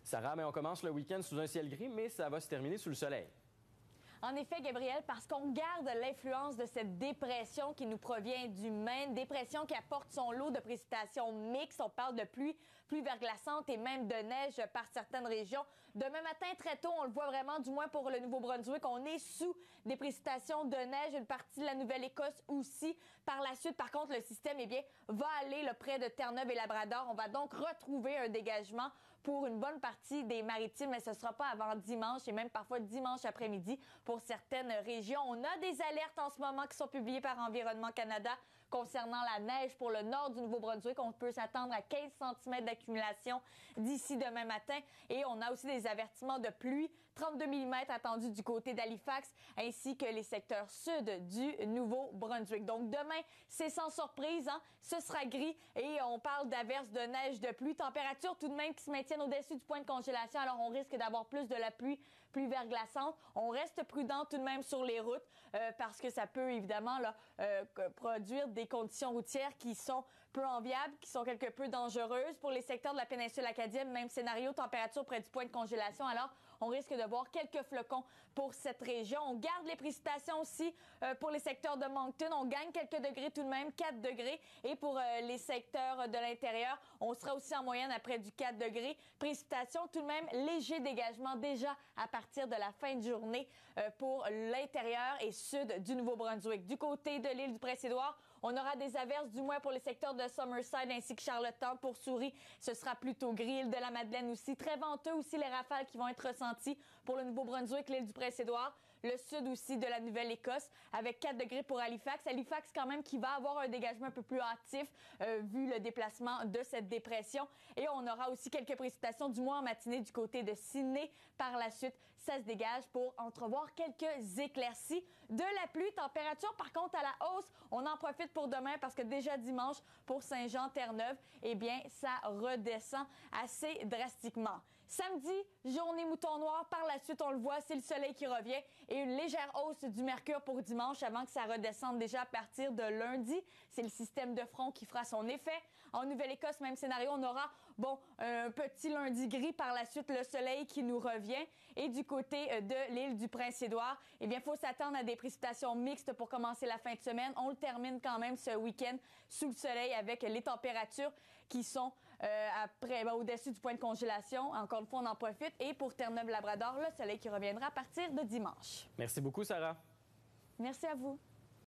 Sarah, mais on commence le week-end sous un ciel gris, mais ça va se terminer sous le soleil. En effet, Gabriel, parce qu'on garde l'influence de cette dépression qui nous provient du Maine, dépression qui apporte son lot de précipitations mixtes. On parle de pluie verglaçante et même de neige par certaines régions. Demain matin, très tôt, on le voit vraiment, du moins pour le Nouveau-Brunswick, on est sous des précipitations de neige, une partie de la Nouvelle-Écosse aussi. Par la suite, par contre, le système, va aller près de Terre-Neuve et Labrador. On va donc retrouver un dégagement pour une bonne partie des maritimes, mais ce ne sera pas avant dimanche et même parfois dimanche après-midi pour certaines régions. On a des alertes en ce moment qui sont publiées par Environnement Canada concernant la neige pour le nord du Nouveau-Brunswick. On peut s'attendre à 15 cm d'accumulation d'ici demain matin. Et on a aussi des avertissements de pluie, 32 mm attendus du côté d'Halifax, ainsi que les secteurs sud du Nouveau-Brunswick. Donc demain, c'est sans surprise, ce sera gris et on parle d'averses de neige, de pluie. Température tout de même qui se maintiennent au-dessus du point de congélation. Alors on risque d'avoir plus de la pluie verglaçante. On reste prudent tout de même sur les routes parce que ça peut évidemment produire des conditions routières qui sont peu enviables, qui sont quelque peu dangereuses. Pour les secteurs de la péninsule acadienne, même scénario, température près du point de congélation. Alors, on risque de voir quelques flocons pour cette région. On garde les précipitations aussi pour les secteurs de Moncton. On gagne quelques degrés tout de même, 4 degrés. Et pour les secteurs de l'intérieur, on sera aussi en moyenne à près du 4 degrés. Précipitations tout de même, léger dégagement déjà à partir de la fin de journée pour l'intérieur et sud du Nouveau-Brunswick. Du côté de l'île du Prince-Édouard, on aura des averses, du moins pour les secteurs de Summerside ainsi que Charlottetown. Pour Souris, ce sera plutôt gris. Île de la Madeleine aussi. Très venteux aussi les rafales qui vont être ressenties pour le Nouveau-Brunswick, l'île du Prince-Édouard. Le sud aussi de la Nouvelle-Écosse avec 4 degrés pour Halifax. Halifax quand même qui va avoir un dégagement un peu plus hâtif vu le déplacement de cette dépression. Et on aura aussi quelques précipitations du moins en matinée du côté de Sydney. Par la suite, ça se dégage pour entrevoir quelques éclaircies. De la pluie, température par contre à la hausse. On en profite pour demain parce que déjà dimanche pour Saint-Jean-Terre-Neuve, eh bien ça redescend assez drastiquement. Samedi, journée mouton noir. Par la suite, on le voit, c'est le soleil qui revient et une légère hausse du mercure pour dimanche avant que ça redescende déjà à partir de lundi. C'est le système de front qui fera son effet. En Nouvelle-Écosse, même scénario, on aura, un petit lundi gris. Par la suite, le soleil qui nous revient. Et du côté de l'île du Prince-Édouard, eh bien, il faut s'attendre à des précipitations mixtes pour commencer la fin de semaine. On le termine quand même ce week-end sous le soleil avec les températures qui sont au-dessus du point de congélation. Encore une fois, on en profite. Et pour Terre-Neuve-Labrador, le soleil qui reviendra à partir de dimanche. Merci beaucoup, Sarah. Merci à vous.